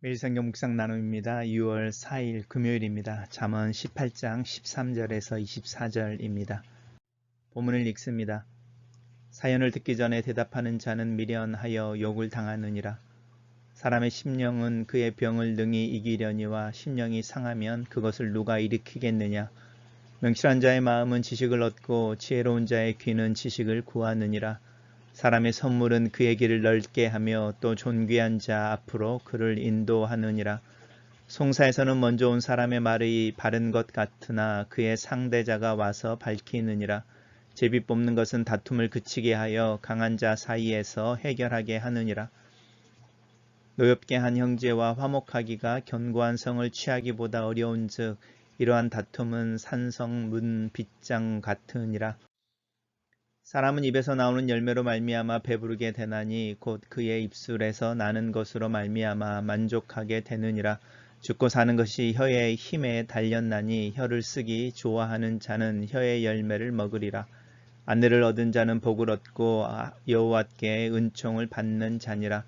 매일 성경 묵상 나눔입니다. 6월 4일 금요일입니다. 잠언 18장 13절에서 24절입니다. 본문을 읽습니다. 사연을 듣기 전에 대답하는 자는 미련하여 욕을 당하느니라. 사람의 심령은 그의 병을 능히 이기려니와 심령이 상하면 그것을 누가 일으키겠느냐. 명철한 자의 마음은 지식을 얻고 지혜로운 자의 귀는 지식을 구하느니라. 사람의 선물은 그의 길을 넓게 하며 또 존귀한 자 앞으로 그를 인도하느니라. 송사에서는 먼저 온 사람의 말이 바른 것 같으나 그의 상대자가 와서 밝히느니라. 제비 뽑는 것은 다툼을 그치게 하여 강한 자 사이에서 해결하게 하느니라. 노엽게 한 형제와 화목하기가 견고한 성을 취하기보다 어려운즉 이러한 다툼은 산성 문 빗장 같으니라. 사람은 입에서 나오는 열매로 말미암아 배부르게 되나니 곧 그의 입술에서 나는 것으로 말미암아 만족하게 되느니라. 죽고 사는 것이 혀의 힘에 달렸나니 혀를 쓰기 좋아하는 자는 혀의 열매를 먹으리라. 아내를 얻은 자는 복을 얻고 여호와께 은총을 받는 자니라.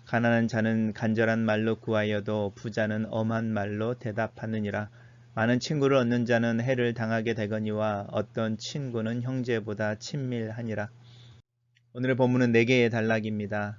가난한 자는 간절한 말로 구하여도 부자는 엄한 말로 대답하느니라. 많은 친구를 얻는 자는 해를 당하게 되거니와 어떤 친구는 형제보다 친밀하니라. 오늘의 본문은 4개의 단락입니다.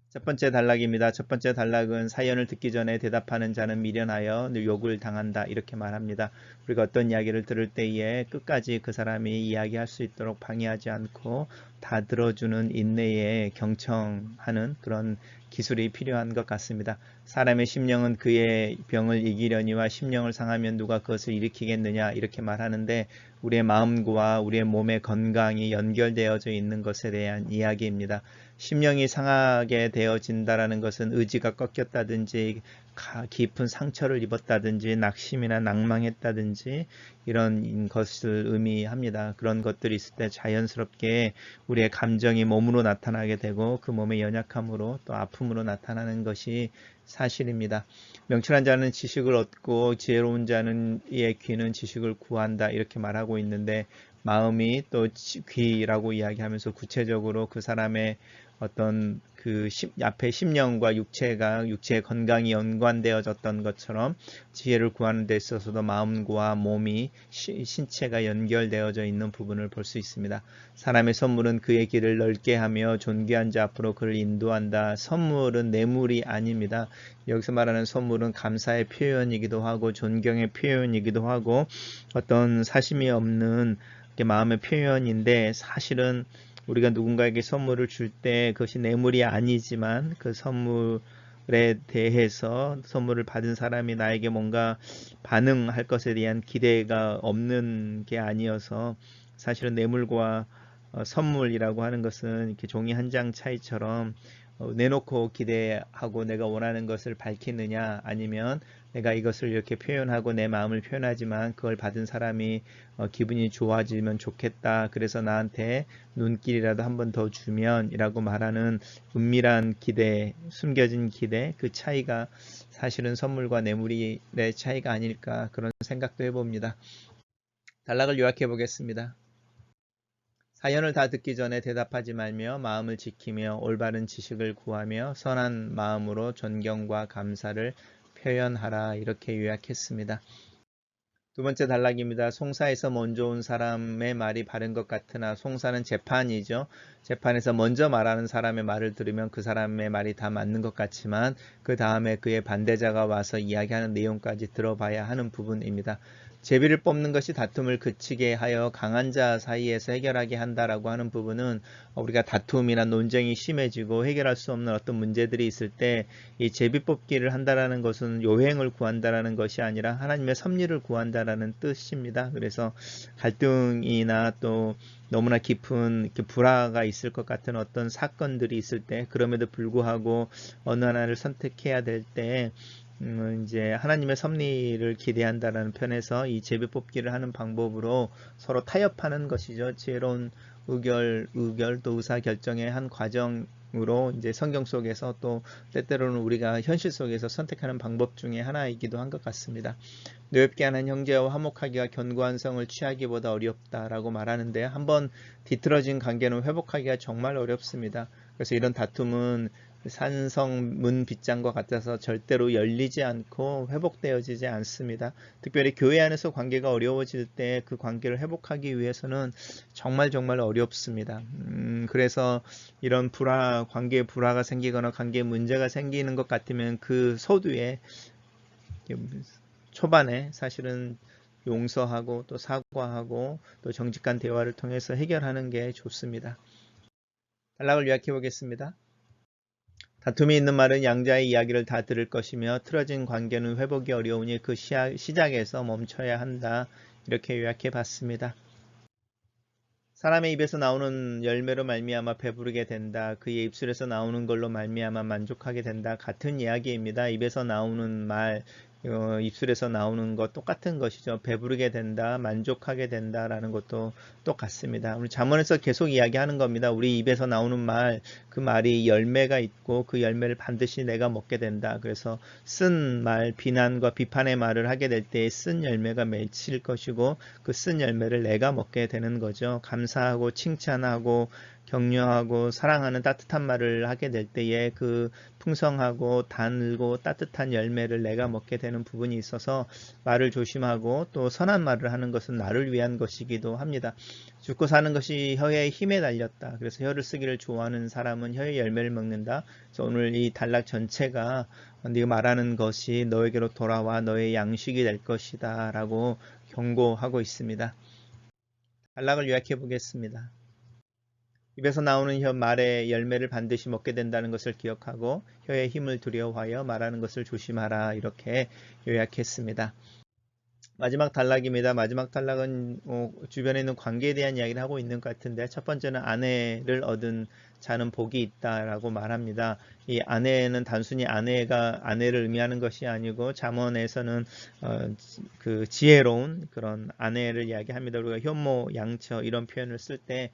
첫 번째 단락입니다. 첫 번째 단락은 사연을 듣기 전에 대답하는 자는 미련하여 욕을 당한다 이렇게 말합니다. 우리가 어떤 이야기를 들을 때에 끝까지 그 사람이 이야기할 수 있도록 방해하지 않고 다 들어주는 인내에 경청하는 그런 기술이 필요한 것 같습니다. 사람의 심령은 그의 병을 이기려니와 심령을 상하면 누가 그것을 일으키겠느냐 이렇게 말하는데 우리의 마음과 우리의 몸의 건강이 연결되어져 있는 것에 대한 이야기입니다. 심령이 상하게 되어진다라는 것은 의지가 꺾였다든지 깊은 상처를 입었다든지 낙심이나 낭망했다든지 이런 것을 의미합니다. 그런 것들이 있을 때 자연스럽게 우리의 감정이 몸으로 나타나게 되고 그 몸의 연약함으로 또 아픔으로 나타나는 것이 사실입니다. 명철한 자는 지식을 얻고 지혜로운 자는 이의 귀는 지식을 구한다 이렇게 말하고 있는데 마음이 또 귀라고 이야기하면서 구체적으로 그 사람의 어떤 그 앞에 심령과 육체의 건강이 연관되어졌던 것처럼 지혜를 구하는 데 있어서도 마음과 몸이 신체가 연결되어져 있는 부분을 볼 수 있습니다. 사람의 선물은 그의 길을 넓게 하며 존귀한 자 앞으로 그를 인도한다. 선물은 뇌물이 아닙니다. 여기서 말하는 선물은 감사의 표현이기도 하고 존경의 표현이기도 하고 어떤 사심이 없는 마음의 표현인데 사실은 우리가 누군가에게 선물을 줄 때 그것이 뇌물이 아니지만 그 선물에 대해서 선물을 받은 사람이 나에게 뭔가 반응할 것에 대한 기대가 없는 게 아니어서 사실은 뇌물과 선물이라고 하는 것은 이렇게 종이 한 장 차이처럼 내놓고 기대하고 내가 원하는 것을 밝히느냐 아니면 내가 이것을 이렇게 표현하고 내 마음을 표현하지만 그걸 받은 사람이 기분이 좋아지면 좋겠다. 그래서 나한테 눈길이라도 한 번 더 주면 이라고 말하는 은밀한 기대, 숨겨진 기대 그 차이가 사실은 선물과 뇌물의 차이가 아닐까 그런 생각도 해봅니다. 단락을 요약해 보겠습니다. 사연을 다 듣기 전에 대답하지 말며 마음을 지키며 올바른 지식을 구하며 선한 마음으로 존경과 감사를 표현하라 이렇게 요약했습니다. 두 번째 단락입니다. 송사에서 먼저 온 사람의 말이 바른 것 같으나 송사는 재판이죠. 재판에서 먼저 말하는 사람의 말을 들으면 그 사람의 말이 다 맞는 것 같지만 그 다음에 그의 반대자가 와서 이야기하는 내용까지 들어봐야 하는 부분입니다. 제비를 뽑는 것이 다툼을 그치게 하여 강한 자 사이에서 해결하게 한다라고 하는 부분은 우리가 다툼이나 논쟁이 심해지고 해결할 수 없는 어떤 문제들이 있을 때 이 제비 뽑기를 한다라는 것은 요행을 구한다라는 것이 아니라 하나님의 섭리를 구한다라는 뜻입니다. 그래서 갈등이나 또 너무나 깊은 불화가 있을 것 같은 어떤 사건들이 있을 때 그럼에도 불구하고 어느 하나를 선택해야 될 때 이제 하나님의 섭리를 기대한다라는 편에서 이 제비 뽑기를 하는 방법으로 서로 타협하는 것이죠. 지혜로운 의결 또 의사 결정의 한 과정으로 이제 성경 속에서 또 때때로는 우리가 현실 속에서 선택하는 방법 중에 하나이기도 한 것 같습니다. 노엽게 하는 형제와 화목하기가 견고한 성을 취하기보다 어렵다라고 말하는데 한번 뒤틀어진 관계는 회복하기가 정말 어렵습니다. 그래서 이런 다툼은 산성 문 빗장과 같아서 절대로 열리지 않고 회복되어지지 않습니다. 특별히 교회 안에서 관계가 어려워질 때 그 관계를 회복하기 위해서는 정말 정말 어렵습니다. 그래서 이런 관계에 불화가 생기거나 관계에 문제가 생기는 것 같으면 그 서두에 초반에 사실은 용서하고 또 사과하고 또 정직한 대화를 통해서 해결하는 게 좋습니다. 단락을 요약해 보겠습니다. 다툼이 있는 말은 양자의 이야기를 다 들을 것이며 틀어진 관계는 회복이 어려우니 그 시작에서 멈춰야 한다. 이렇게 요약해 봤습니다. 사람의 입에서 나오는 열매로 말미암아 배부르게 된다. 그의 입술에서 나오는 걸로 말미암아 만족하게 된다. 같은 이야기입니다. 입에서 나오는 말, 입술에서 나오는 것 똑같은 것이죠. 배부르게 된다, 만족하게 된다라는 것도 똑같습니다. 우리 잠언에서 계속 이야기하는 겁니다. 우리 입에서 나오는 말, 그 말이 열매가 있고 그 열매를 반드시 내가 먹게 된다. 그래서 쓴 말, 비난과 비판의 말을 하게 될 때 쓴 열매가 맺힐 것이고 그 쓴 열매를 내가 먹게 되는 거죠. 감사하고 칭찬하고 격려하고 사랑하는 따뜻한 말을 하게 될 때에 그 풍성하고 단고 따뜻한 열매를 내가 먹게 되는 부분이 있어서 말을 조심하고 또 선한 말을 하는 것은 나를 위한 것이기도 합니다. 죽고 사는 것이 혀의 힘에 달렸다. 그래서 혀를 쓰기를 좋아하는 사람은 혀의 열매를 먹는다. 그래서 오늘 이 단락 전체가 네가 말하는 것이 너에게로 돌아와 너의 양식이 될 것이다 라고 경고하고 있습니다. 단락을 요약해 보겠습니다. 입에서 나오는 혀 말의 열매를 반드시 먹게 된다는 것을 기억하고 혀의 힘을 두려워하여 말하는 것을 조심하라 이렇게 요약했습니다. 마지막 단락입니다. 마지막 단락은 주변에 있는 관계에 대한 이야기를 하고 있는 것 같은데 첫 번째는 아내를 얻은 자는 복이 있다라고 말합니다. 이 아내는 단순히 아내를 의미하는 것이 아니고 잠언에서는 그 지혜로운 그런 아내를 이야기합니다. 우리가 효모, 양처 이런 표현을 쓸 때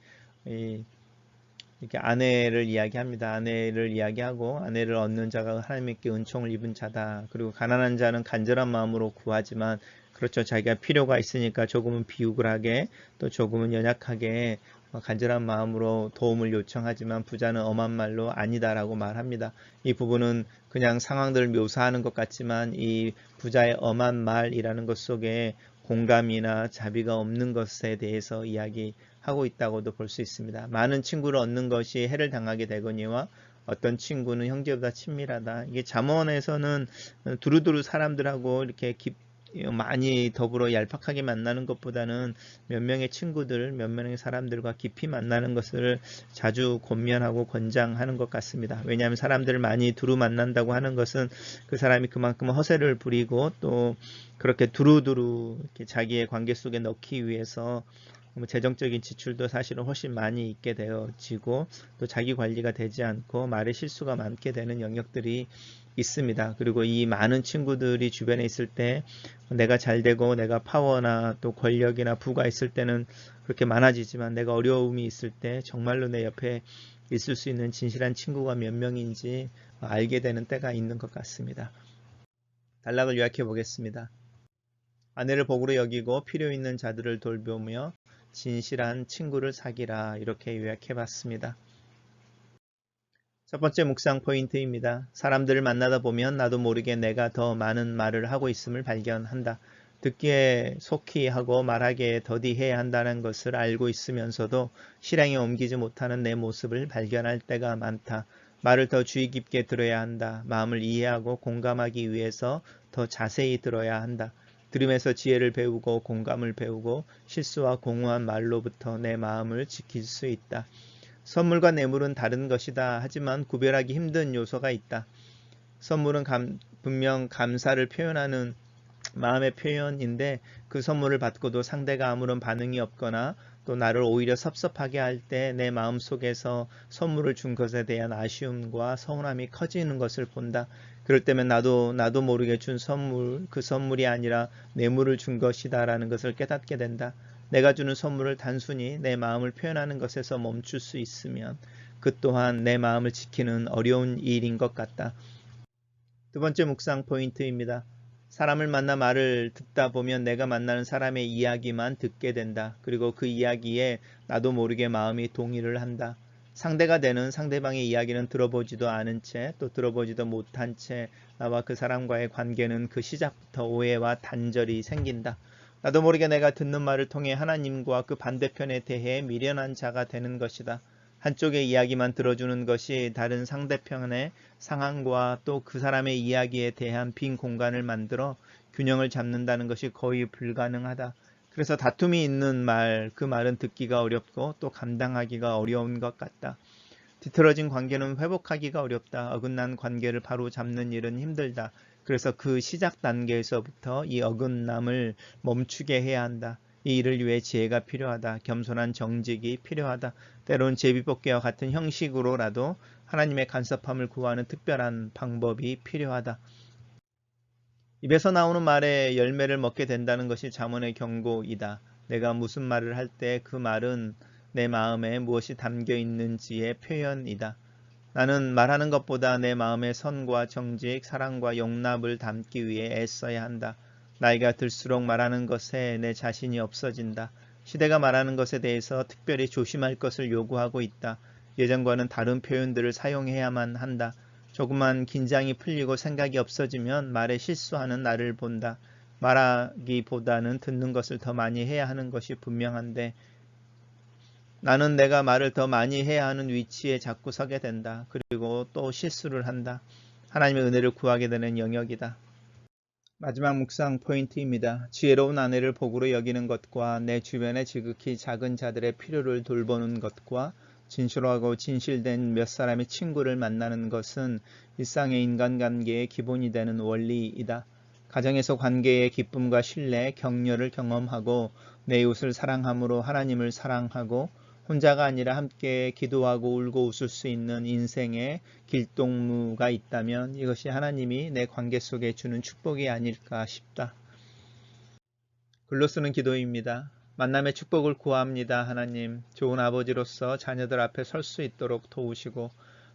이렇게 아내를 이야기합니다. 아내를 이야기하고 아내를 얻는 자가 하나님께 은총을 입은 자다. 그리고 가난한 자는 간절한 마음으로 구하지만 그렇죠. 자기가 필요가 있으니까 조금은 비우글하게 또 조금은 연약하게 간절한 마음으로 도움을 요청하지만 부자는 엄한 말로 아니다라고 말합니다. 이 부분은 그냥 상황들을 묘사하는 것 같지만 이 부자의 엄한 말이라는 것 속에 공감이나 자비가 없는 것에 대해서 이야기하고 있다고도 볼 수 있습니다. 많은 친구를 얻는 것이 해를 당하게 되거니와 어떤 친구는 형제보다 친밀하다. 이게 잠언에서는 두루두루 사람들하고 이렇게 많이 더불어 얄팍하게 만나는 것보다는 몇 명의 친구들, 몇 명의 사람들과 깊이 만나는 것을 자주 권면하고 권장하는 것 같습니다. 왜냐하면 사람들을 많이 두루 만난다고 하는 것은 그 사람이 그만큼 허세를 부리고 또 그렇게 두루두루 이렇게 자기의 관계 속에 넣기 위해서 재정적인 지출도 사실은 훨씬 많이 있게 되어지고 또 자기 관리가 되지 않고 말에 실수가 많게 되는 영역들이 있습니다. 그리고 이 많은 친구들이 주변에 있을 때 내가 잘 되고 내가 파워나 또 권력이나 부가 있을 때는 그렇게 많아지지만 내가 어려움이 있을 때 정말로 내 옆에 있을 수 있는 진실한 친구가 몇 명인지 알게 되는 때가 있는 것 같습니다. 단락을 요약해 보겠습니다. 아내를 복으로 여기고 필요 있는 자들을 돌보며 진실한 친구를 사귀라 이렇게 요약해 봤습니다. 첫 번째 묵상 포인트입니다. 사람들을 만나다 보면 나도 모르게 내가 더 많은 말을 하고 있음을 발견한다. 듣기에 속히 하고 말하기에 더디해야 한다는 것을 알고 있으면서도 실행에 옮기지 못하는 내 모습을 발견할 때가 많다. 말을 더 주의 깊게 들어야 한다. 마음을 이해하고 공감하기 위해서 더 자세히 들어야 한다. 들으면서 지혜를 배우고 공감을 배우고 실수와 공허한 말로부터 내 마음을 지킬 수 있다. 선물과 뇌물은 다른 것이다. 하지만 구별하기 힘든 요소가 있다. 선물은 분명 감사를 표현하는 마음의 표현인데 그 선물을 받고도 상대가 아무런 반응이 없거나 또 나를 오히려 섭섭하게 할 때 내 마음속에서 선물을 준 것에 대한 아쉬움과 서운함이 커지는 것을 본다. 그럴 때면 나도 모르게 준 선물, 그 선물이 아니라 뇌물을 준 것이다 라는 것을 깨닫게 된다. 내가 주는 선물을 단순히 내 마음을 표현하는 것에서 멈출 수 있으면 그 또한 내 마음을 지키는 어려운 일인 것 같다. 두 번째 묵상 포인트입니다. 사람을 만나 말을 듣다 보면 내가 만나는 사람의 이야기만 듣게 된다. 그리고 그 이야기에 나도 모르게 마음이 동의를 한다. 상대가 되는 상대방의 이야기는 들어보지도 않은 채 또 들어보지도 못한 채 나와 그 사람과의 관계는 그 시작부터 오해와 단절이 생긴다. 나도 모르게 내가 듣는 말을 통해 하나님과 그 반대편에 대해 미련한 자가 되는 것이다. 한쪽의 이야기만 들어주는 것이 다른 상대편의 상황과 또 그 사람의 이야기에 대한 빈 공간을 만들어 균형을 잡는다는 것이 거의 불가능하다. 그래서 다툼이 있는 말, 그 말은 듣기가 어렵고 또 감당하기가 어려운 것 같다. 뒤틀어진 관계는 회복하기가 어렵다. 어긋난 관계를 바로 잡는 일은 힘들다. 그래서 그 시작 단계에서부터 이 어긋남을 멈추게 해야 한다. 이 일을 위해 지혜가 필요하다. 겸손한 정직이 필요하다. 때론 제비뽑기와 같은 형식으로라도 하나님의 간섭함을 구하는 특별한 방법이 필요하다. 입에서 나오는 말에 열매를 먹게 된다는 것이 잠언의 경고이다. 내가 무슨 말을 할 때 그 말은 내 마음에 무엇이 담겨 있는지의 표현이다. 나는 말하는 것보다 내 마음의 선과 정직, 사랑과 용납을 담기 위해 애써야 한다. 나이가 들수록 말하는 것에 내 자신이 없어진다. 시대가 말하는 것에 대해서 특별히 조심할 것을 요구하고 있다. 예전과는 다른 표현들을 사용해야만 한다. 조금만 긴장이 풀리고 생각이 없어지면 말에 실수하는 나를 본다. 말하기보다는 듣는 것을 더 많이 해야 하는 것이 분명한데 나는 내가 말을 더 많이 해야 하는 위치에 자꾸 서게 된다. 그리고 또 실수를 한다. 하나님의 은혜를 구하게 되는 영역이다. 마지막 묵상 포인트입니다. 지혜로운 아내를 복으로 여기는 것과 내 주변의 지극히 작은 자들의 필요를 돌보는 것과 진실하고 진실된 몇 사람의 친구를 만나는 것은 일상의 인간관계의 기본이 되는 원리이다. 가정에서 관계의 기쁨과 신뢰, 격려를 경험하고 내 이웃을 사랑함으로 하나님을 사랑하고 혼자가 아니라 함께 기도하고 울고 웃을 수 있는 인생의 길동무가 있다면 이것이 하나님이 내 관계 속에 주는 축복이 아닐까 싶다. 글로 쓰는 기도입니다. 만남의 축복을 구합니다. 하나님, 좋은 아버지로서 자녀들 앞에 설 수 있도록 도우시고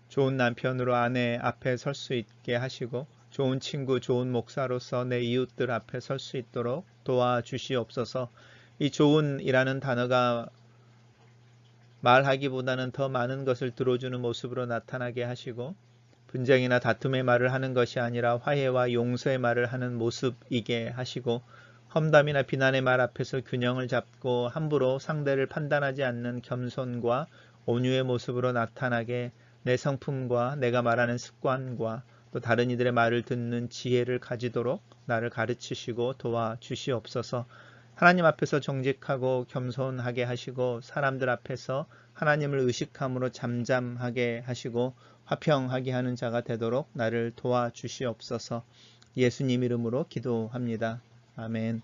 좋은 남편으로 아내 앞에 설 수 있게 하시고 좋은 친구, 좋은 목사로서 내 이웃들 앞에 설 수 있도록 도와주시옵소서. 이 좋은이라는 단어가 말하기보다는 더 많은 것을 들어주는 모습으로 나타나게 하시고 분쟁이나 다툼의 말을 하는 것이 아니라 화해와 용서의 말을 하는 모습이게 하시고 험담이나 비난의 말 앞에서 균형을 잡고 함부로 상대를 판단하지 않는 겸손과 온유의 모습으로 나타나게 내 성품과 내가 말하는 습관과 또 다른 이들의 말을 듣는 지혜를 가지도록 나를 가르치시고 도와주시옵소서. 하나님 앞에서 정직하고 겸손하게 하시고 사람들 앞에서 하나님을 의식함으로 잠잠하게 하시고 화평하게 하는 자가 되도록 나를 도와주시옵소서. 예수님 이름으로 기도합니다. 아멘.